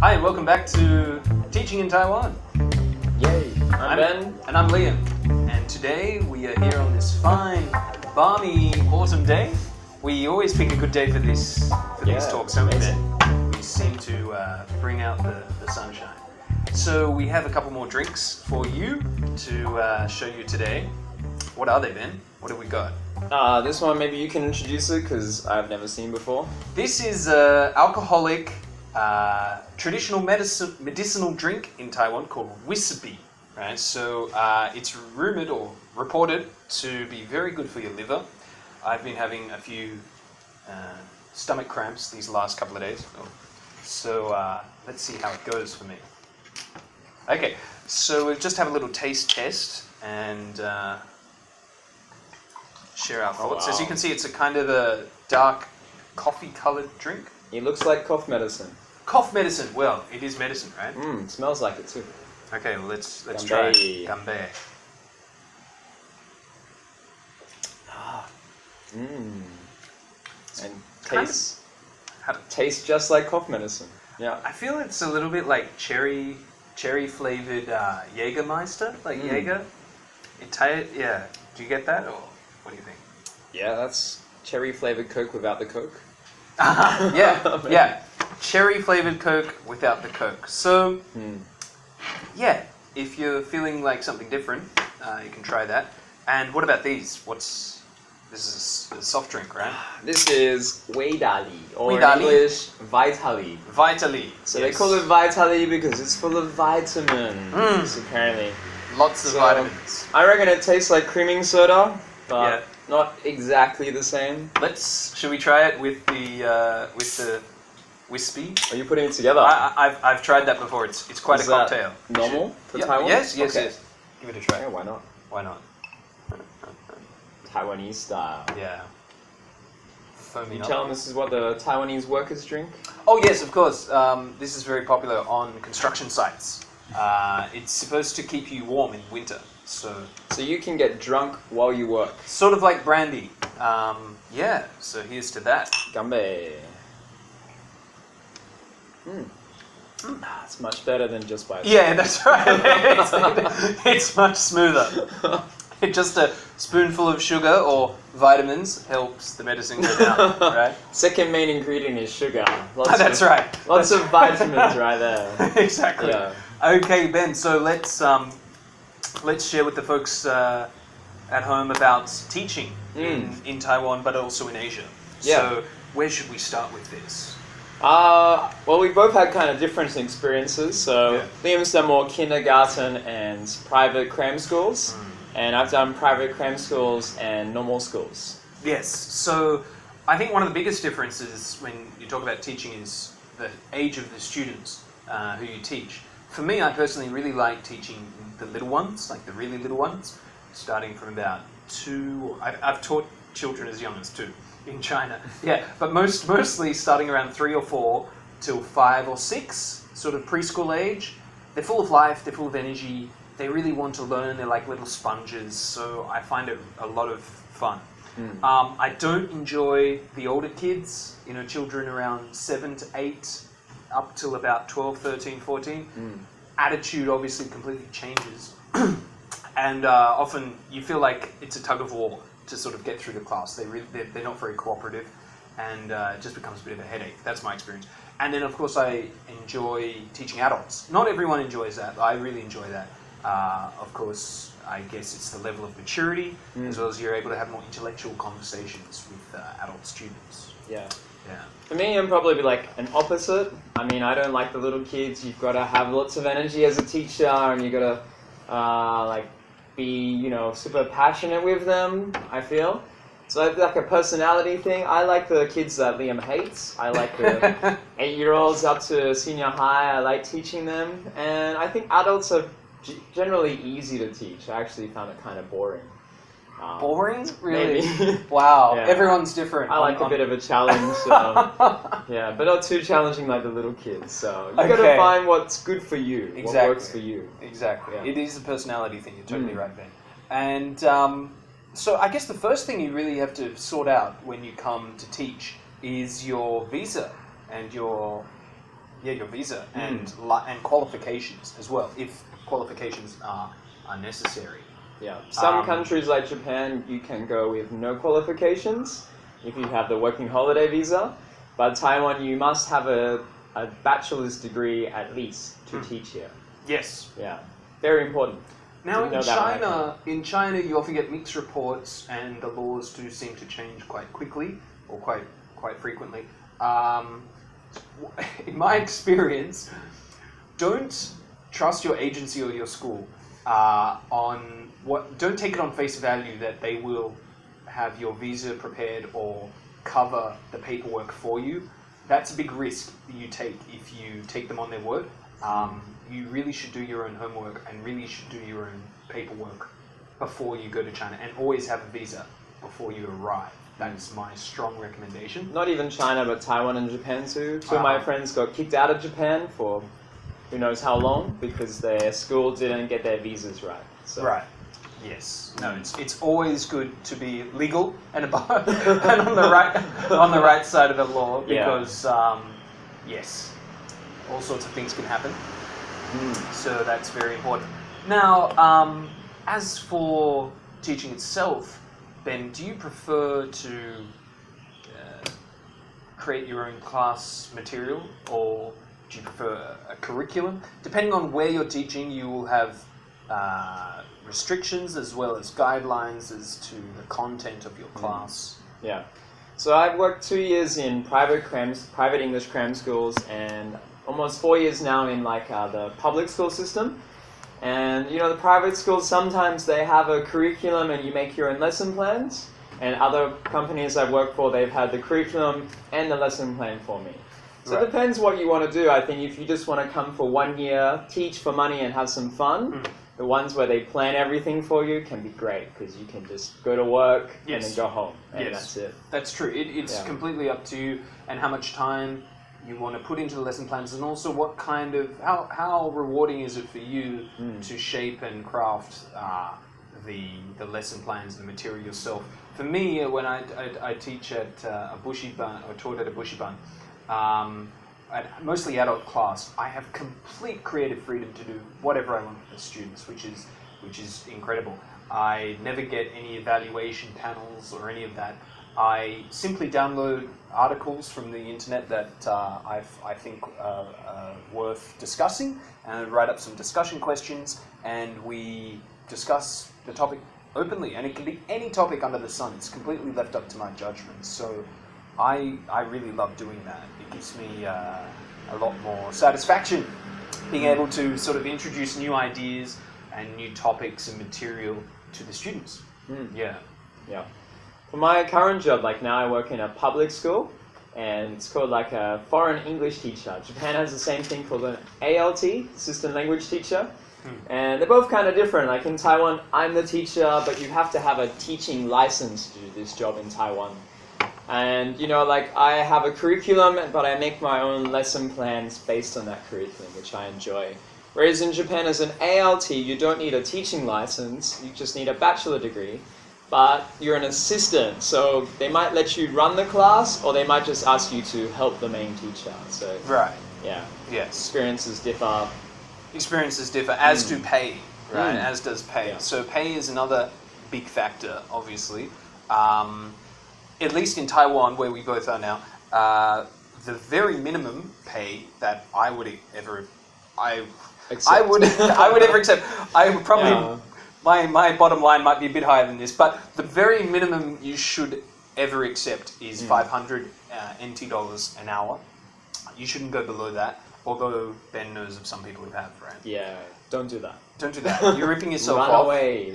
Hi, and welcome back to Teaching in Taiwan. Yay! I'm Ben. And I'm Liam. And today we are here on this fine, balmy autumn day. We always pick a good day for these talks, don't we, Ben? We seem to bring out the sunshine. So we have a couple more drinks for you to show you today. What are they, Ben? What have we got? This one, maybe you can introduce it because I've never seen before. This is an alcoholic traditional medicinal drink in Taiwan called whiskey. Right? So it's rumored or reported to be very good for your liver. I've been having a few stomach cramps these last couple of days. So let's see how it goes for me. Okay, so we'll just have a little taste test and share our thoughts. Wow. As you can see, it's a kind of a dark coffee-colored drink. It looks like cough medicine. Cough medicine. Well, it is medicine, right? It smells like it too. Okay, well, let's Ganbei. try it. Ganbei. And tastes just like cough medicine. Yeah. I feel it's a little bit like cherry flavored Jägermeister, like Jäger. Yeah. Do you get that, or what do you think? Yeah, that's cherry flavored Coke without the Coke. Yeah. Cherry flavored Coke without the Coke. So, yeah, if you're feeling like something different, you can try that. And what about these? This is a soft drink, right? This is Weidali, or in Weidali? English, Vitali. Vitali. So they call it Vitali because it's full of vitamins, apparently. Lots of vitamins. I reckon it tastes like creaming soda, but not exactly the same. Should we try it with the whiskey? Are you putting it together? I've tried that before. It's quite a cocktail. Normal for Taiwan? Yes. Okay. Give it a try. Yeah, why not? Why not? Taiwanese style. Yeah. Foaming You up. tell them this is what the Taiwanese workers drink? Oh yes, of course. This is very popular on construction sites. It's supposed to keep you warm in winter. So you can get drunk while you work. Sort of like brandy. Yeah. So here's to that. Ganbei. It's much better than just by itself. Yeah, that's right. It's much smoother. Just a spoonful of sugar or vitamins helps the medicine go down, right? Second main ingredient is sugar. That's right. Lots of vitamins right there. Exactly. Yeah. Okay, Ben. So let's share with the folks at home about teaching in Taiwan, but also in Asia. Yeah. So where should we start with this? Well, we both had kind of different experiences. So Liam's done more kindergarten and private cram schools. And I've done private cram schools and normal schools. Yes, so I think one of the biggest differences when you talk about teaching is the age of the students who you teach. For me, I personally really like teaching the little ones, like the really little ones, starting from about 2. I've taught children as young as 2 in China. Yeah, but mostly starting around 3 or 4 till 5 or 6, sort of preschool age. They're full of life, they're full of energy. They really want to learn. They're like little sponges, so I find it a lot of fun. I don't enjoy the older kids, children around 7 to 8, up till about 12, 13, 14. Attitude obviously completely changes. And often you feel like it's a tug of war to sort of get through the class. They're not very cooperative, and it just becomes a bit of a headache. That's my experience. And then, of course, I enjoy teaching adults. Not everyone enjoys that, but I really enjoy that. Of course, I guess it's the level of maturity, as well as you're able to have more intellectual conversations with adult students. Yeah. For me, I'm probably like an opposite. I mean, I don't like the little kids. You've got to have lots of energy as a teacher, and you've got to be, super passionate with them, I feel. So it's like a personality thing. I like the kids that Liam hates. I like the 8-year-olds up to senior high. I like teaching them. And I think adults are generally easy to teach. I actually found it kind of boring. Boring? Really? Maybe. Wow. Yeah. Everyone's different. I like a bit of a challenge. Yeah, but not too challenging like the little kids. So you got to find what's good for you. Exactly. What works for you. Exactly. Yeah. It is a personality thing. You're totally right, Ben. And so I guess the first thing you really have to sort out when you come to teach is your visa and your your visa and qualifications as well, if qualifications are necessary. Yeah. Some countries like Japan, you can go with no qualifications if you have the working holiday visa. But Taiwan, you must have a bachelor's degree at least to teach here. Yes. Yeah. Very important. Now in China, you often get mixed reports, and the laws do seem to change quite quickly or quite frequently. In my experience, don't trust your agency or your school don't take it on face value that they will have your visa prepared or cover the paperwork for you. That's a big risk that you take if you take them on their word. You really should do your own homework and really should do your own paperwork before you go to China, and always have a visa before you arrive. That is my strong recommendation. Not even China, but Taiwan and Japan too. Two of my friends got kicked out of Japan for who knows how long because their school didn't get their visas right. So. Right. Yes. No. It's always good to be legal and above and on the right side of the law, because yes, all sorts of things can happen. So that's very important. Now, as for teaching itself, Ben, do you prefer to create your own class material, or do you prefer a curriculum? Depending on where you're teaching, you will have restrictions as well as guidelines as to the content of your class. Yeah. So I've worked 2 years in private English cram schools, and almost 4 years now in the public school system. And the private schools, sometimes they have a curriculum and you make your own lesson plans. And other companies I've worked for, they've had the curriculum and the lesson plan for me. So It depends what you want to do. I think if you just want to come for 1 year, teach for money and have some fun, the ones where they plan everything for you can be great, because you can just go to work and then go home, and that's it. That's true. It's completely up to you and how much time you want to put into the lesson plans, and also what kind of how rewarding is it for you to shape and craft the lesson plans and the material yourself. For me, when I teach at a bushiban, or taught at a bushiban, mostly adult class, I have complete creative freedom to do whatever I want with the students, which is incredible. I never get any evaluation panels or any of that. I simply download articles from the internet that I think are worth discussing, and write up some discussion questions, and we discuss the topic openly, and it can be any topic under the sun. It's completely left up to my judgment. So I really love doing that. It gives me a lot more satisfaction being able to sort of introduce new ideas and new topics and material to the students. Yeah. For my current job, now I work in a public school, and it's called a foreign English teacher. Japan has the same thing called an ALT, assistant language teacher. And they're both kind of different. Like in Taiwan, I'm the teacher, but you have to have a teaching license to do this job in Taiwan. And I have a curriculum, but I make my own lesson plans based on that curriculum, which I enjoy. Whereas in Japan, as an ALT, you don't need a teaching license, you just need a bachelor degree. But you're an assistant, so they might let you run the class, or they might just ask you to help the main teacher. So experiences differ. Experiences differ, as do pay, right? As does pay. So pay is another big factor, obviously. At least in Taiwan, where we both are now, the very minimum pay that I would ever accept. I would probably. My bottom line might be a bit higher than this, but the very minimum you should ever accept is 500 NT dollars an hour. You shouldn't go below that, although Ben knows of some people who have, right? Yeah, don't do that. Don't do that. You're ripping yourself off. Run away.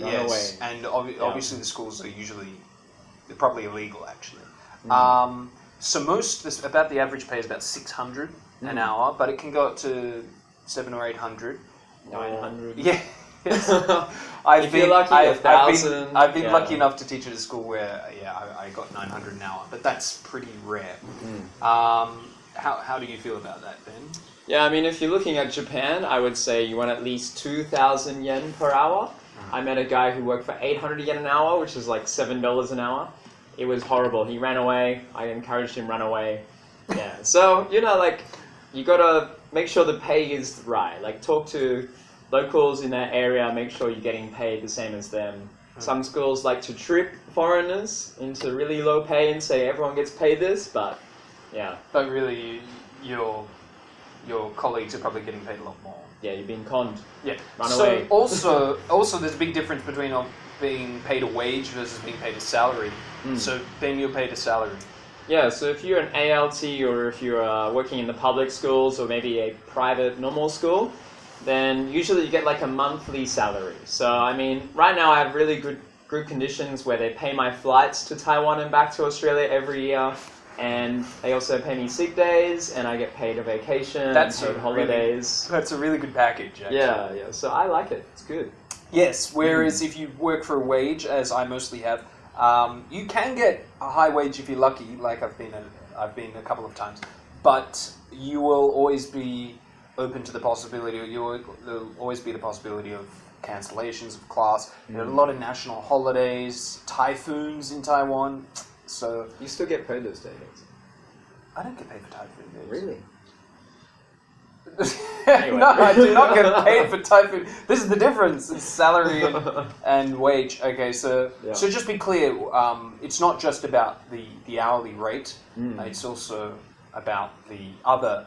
And obviously the schools are they're probably illegal, actually. So about the average pay is about 600 an hour, but it can go up to 700 or 800. 900. Yeah. Yes. I've been lucky enough to teach at a school where I got 900 an hour, but that's pretty rare. How do you feel about that, Ben? Yeah, I mean, if you're looking at Japan, I would say you want at least 2,000 yen per hour. I met a guy who worked for 800 yen an hour, which is like $7 an hour. It was horrible. He ran away. I encouraged him to run away. Yeah. So, you gotta make sure the pay is right. Like talk to locals in that area, make sure you're getting paid the same as them. Some schools like to trip foreigners into really low pay and say everyone gets paid this, but yeah. But really, your colleagues are probably getting paid a lot more. Yeah, you're being conned. Yeah. Run so away. also there's a big difference between being paid a wage versus being paid a salary. So then you're paid a salary. Yeah, so if you're an ALT or if you're working in the public schools or maybe a private normal school, then usually you get like a monthly salary. So I mean, right now I have really good conditions where they pay my flights to Taiwan and back to Australia every year, and they also pay me sick days, and I get paid a vacation, paid holidays. That's a really good package, actually. Yeah. So I like it. It's good. Yes. Whereas if you work for a wage, as I mostly have, you can get a high wage if you're lucky. Like I've been a couple of times, but you will always be open to the possibility, or there'll always be the possibility of cancellations of class. There are a lot of national holidays, typhoons in Taiwan, so... You still get paid those days? I don't get paid for typhoon days. Really? Anyway. No, I do not get paid for typhoon. This is the difference, it's salary and wage. Okay, so just be clear, it's not just about the hourly rate, it's also about the other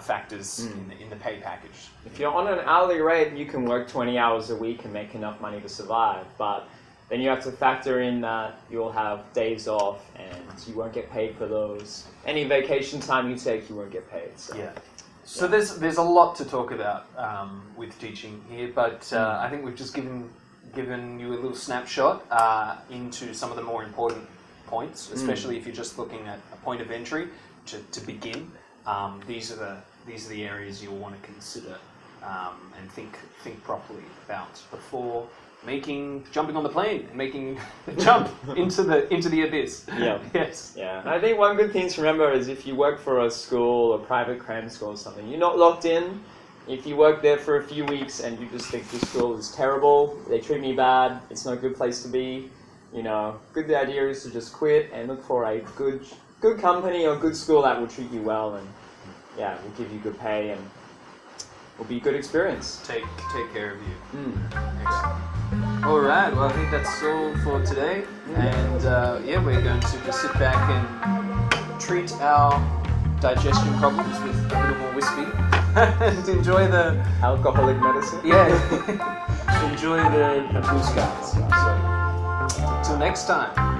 factors in the pay package. If you're on an hourly rate, you can work 20 hours a week and make enough money to survive, but then you have to factor in that you'll have days off and you won't get paid for those. Any vacation time you take, you won't get paid. So. Yeah. So there's a lot to talk about with teaching here, but I think we've just given you a little snapshot into some of the more important points, especially if you're just looking at a point of entry to begin. These are the areas you'll want to consider and think properly about before jumping on the plane and making the jump into the abyss. Yeah. Yes. Yeah. I think one good thing to remember is if you work for a school, a private cram school or something, you're not locked in. If you work there for a few weeks and you just think this school is terrible, they treat me bad, it's not a good place to be, good idea is to just quit and look for a good company or good school that will treat you well and will give you good pay and will be a good experience. Take care of you. Excellent. All right. Well, I think that's all for today, and we're going to just sit back and treat our digestion problems with a little more whiskey and enjoy the alcoholic medicine. Yeah. Enjoy the blue skies. So, till next time.